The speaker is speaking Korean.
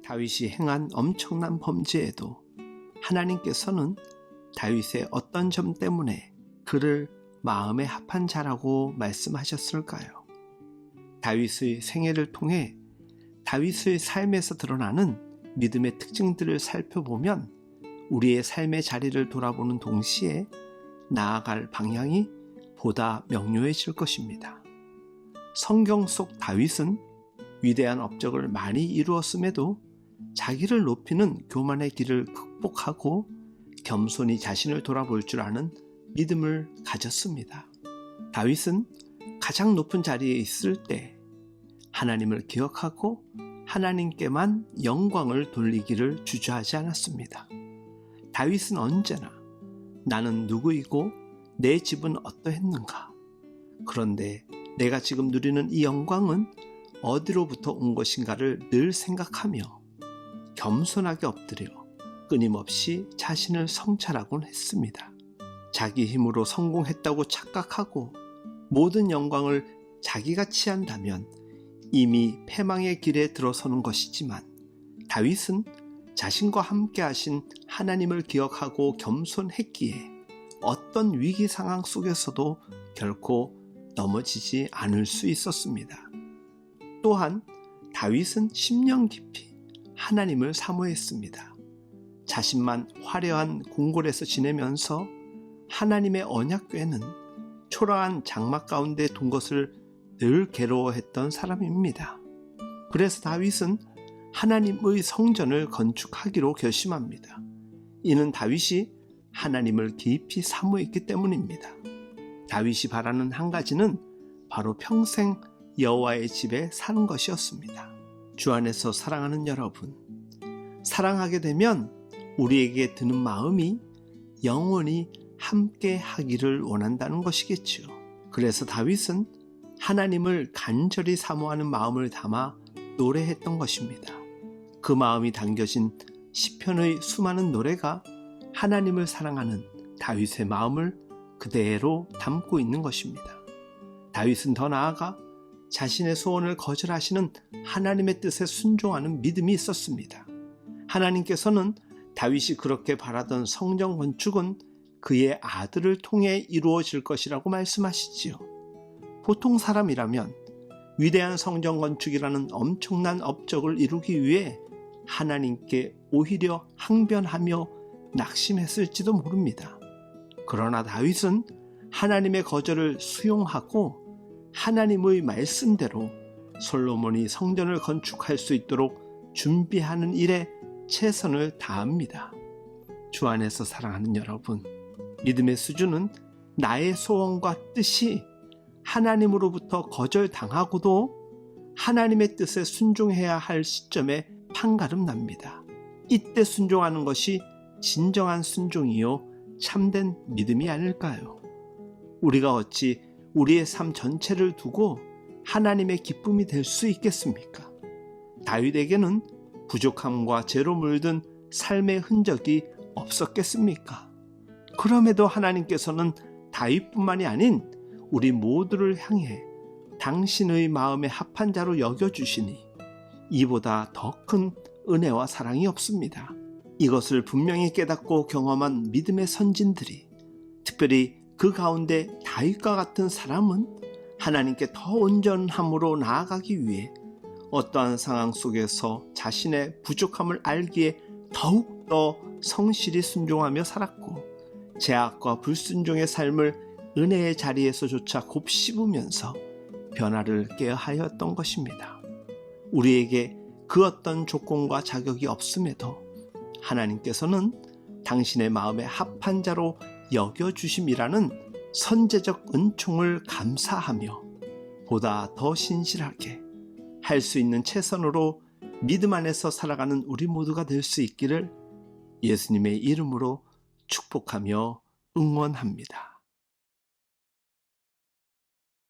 다윗이 행한 엄청난 범죄에도 하나님께서는 다윗의 어떤 점 때문에 그를 마음에 합한 자라고 말씀하셨을까요? 다윗의 생애를 통해 다윗의 삶에서 드러나는 믿음의 특징들을 살펴보면 우리의 삶의 자리를 돌아보는 동시에 나아갈 방향이 보다 명료해질 것입니다. 성경 속 다윗은 위대한 업적을 많이 이루었음에도 자기를 높이는 교만의 길을 극복하고 겸손히 자신을 돌아볼 줄 아는 믿음을 가졌습니다. 다윗은 가장 높은 자리에 있을 때 하나님을 기억하고 하나님께만 영광을 돌리기를 주저하지 않았습니다. 다윗은 언제나 나는 누구이고 내 집은 어떠했는가? 그런데 내가 지금 누리는 이 영광은 어디로부터 온 것인가를 늘 생각하며 겸손하게 엎드려 끊임없이 자신을 성찰하곤 했습니다. 자기 힘으로 성공했다고 착각하고 모든 영광을 자기가 취한다면 이미 패망의 길에 들어서는 것이지만 다윗은 자신과 함께 하신 하나님을 기억하고 겸손했기에 어떤 위기 상황 속에서도 결코 넘어지지 않을 수 있었습니다. 또한 다윗은 10년 깊이 하나님을 사모했습니다. 자신만 화려한 궁궐에서 지내면서 하나님의 언약궤는 초라한 장막 가운데 둔 것을 늘 괴로워했던 사람입니다. 그래서 다윗은 하나님의 성전을 건축하기로 결심합니다. 이는 다윗이 하나님을 깊이 사모했기 때문입니다. 다윗이 바라는 한 가지는 바로 평생 여호와의 집에 사는 것이었습니다. 주 안에서 사랑하는 여러분, 사랑하게 되면 우리에게 드는 마음이 영원히 함께 하기를 원한다는 것이겠지요. 그래서 다윗은 하나님을 간절히 사모하는 마음을 담아 노래했던 것입니다. 그 마음이 담겨진 시편의 수많은 노래가 하나님을 사랑하는 다윗의 마음을 그대로 담고 있는 것입니다. 다윗은 더 나아가 자신의 소원을 거절하시는 하나님의 뜻에 순종하는 믿음이 있었습니다. 하나님께서는 다윗이 그렇게 바라던 성전 건축은 그의 아들을 통해 이루어질 것이라고 말씀하시지요. 보통 사람이라면 위대한 성전 건축이라는 엄청난 업적을 이루기 위해 하나님께 오히려 항변하며 낙심했을지도 모릅니다. 그러나 다윗은 하나님의 거절을 수용하고 하나님의 말씀대로 솔로몬이 성전을 건축할 수 있도록 준비하는 일에 최선을 다합니다. 주 안에서 사랑하는 여러분, 믿음의 수준은 나의 소원과 뜻이 하나님으로부터 거절당하고도 하나님의 뜻에 순종해야 할 시점에 판가름 납니다. 이때 순종하는 것이 진정한 순종이요 참된 믿음이 아닐까요? 우리가 어찌 우리의 삶 전체를 두고 하나님의 기쁨이 될 수 있겠습니까? 다윗에게는 부족함과 죄로 물든 삶의 흔적이 없었겠습니까? 그럼에도 하나님께서는 다윗뿐만이 아닌 우리 모두를 향해 당신의 마음에 합한 자로 여겨주시니 이보다 더 큰 은혜와 사랑이 없습니다. 이것을 분명히 깨닫고 경험한 믿음의 선진들이, 특별히 그 가운데 다윗과 같은 사람은 하나님께 더 온전함으로 나아가기 위해 어떠한 상황 속에서 자신의 부족함을 알기에 더욱더 성실히 순종하며 살았고, 죄악과 불순종의 삶을 은혜의 자리에서조차 곱씹으면서 변화를 깨야 하였던 것입니다. 우리에게 그 어떤 조건과 자격이 없음에도 하나님께서는 당신의 마음에 합한 자로 여겨주심이라는 선제적 은총을 감사하며 보다 더 신실하게 할 수 있는 최선으로 믿음 안에서 살아가는 우리 모두가 될 수 있기를 예수님의 이름으로 축복하며 응원합니다.